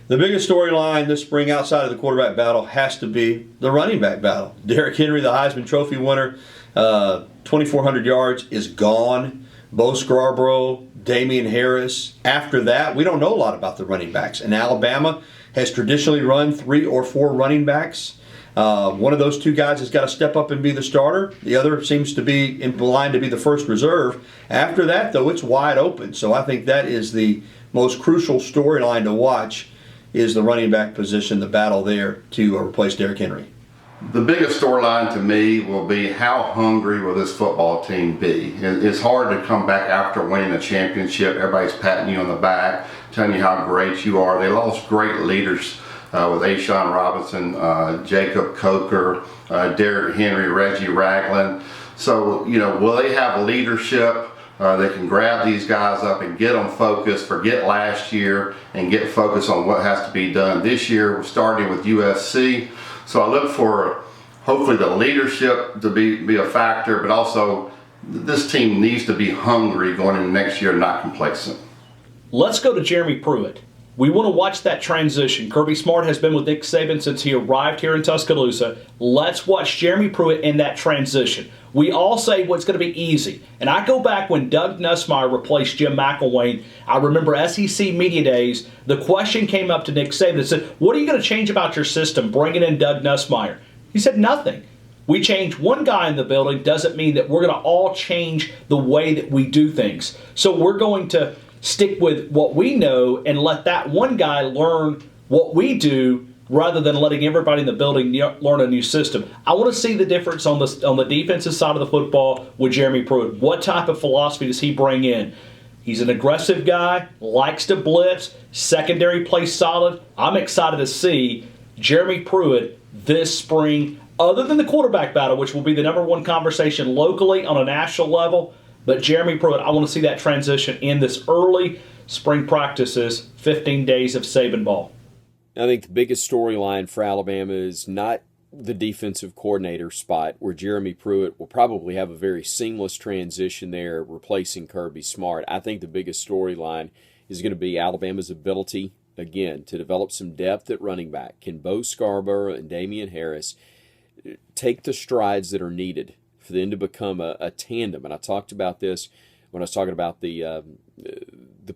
The biggest storyline this spring outside of the quarterback battle has to be the running back battle. Derrick Henry, the Heisman Trophy winner, 2,400 yards, is gone. Bo Scarborough, Damian Harris. After that, we don't know a lot about the running backs. And Alabama has traditionally run 3 or 4 running backs. One of those two guys has got to step up and be the starter. The other seems to be in line to be the first reserve. After that, though, it's wide open. So I think that is the most crucial storyline to watch, is the running back position, the battle there to replace Derrick Henry. The biggest storyline to me will be how hungry will this football team be. It's hard to come back after winning a championship. Everybody's patting you on the back, telling you how great you are. They lost great leaders with Ashawn Robinson, Jacob Coker, Derrick Henry, Reggie Ragland. So, will they have leadership? They can grab these guys up and get them focused, forget last year, and get focused on what has to be done this year. We're starting with USC. So I look for hopefully the leadership to be a factor, but also this team needs to be hungry going into next year, not complacent. Let's go to Jeremy Pruitt. We want to watch that transition. Kirby Smart has been with Nick Saban since he arrived here in Tuscaloosa. Let's watch Jeremy Pruitt in that transition. We all say what's going to be easy. And I go back when Doug Nussmeier replaced Jim McElwain. I remember SEC Media Days. The question came up to Nick Saban and said, what are you going to change about your system bringing in Doug Nussmeier? He said, nothing. We change one guy in the building doesn't mean that we're going to all change the way that we do things. So we're going to stick with what we know and let that one guy learn what we do rather than letting everybody in the building learn a new system. I want to see the difference on the defensive side of the football with Jeremy Pruitt. What type of philosophy does he bring in? He's an aggressive guy, likes to blitz, secondary plays solid. I'm excited to see Jeremy Pruitt this spring, other than the quarterback battle, which will be the #1 conversation locally on a national level. But Jeremy Pruitt, I want to see that transition in this early spring practices, 15 days of Saban ball. I think the biggest storyline for Alabama is not the defensive coordinator spot, where Jeremy Pruitt will probably have a very seamless transition there, replacing Kirby Smart. I think the biggest storyline is going to be Alabama's ability, again, to develop some depth at running back. Can Bo Scarborough and Damian Harris take the strides that are needed for them to become a tandem? And I talked about this when I was talking about the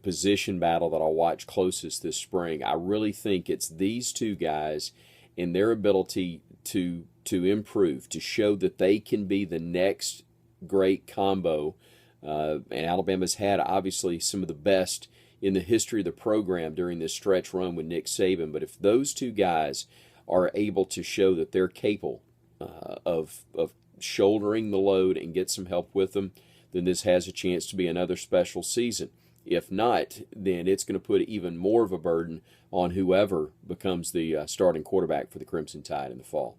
position battle that I'll watch closest this spring. I really think it's these two guys and their ability to improve, to show that they can be the next great combo. And Alabama's had obviously some of the best in the history of the program during this stretch run with Nick Saban. But if those two guys are able to show that they're capable of shouldering the load and get some help with them, then this has a chance to be another special season. If not, then it's going to put even more of a burden on whoever becomes the starting quarterback for the Crimson Tide in the fall.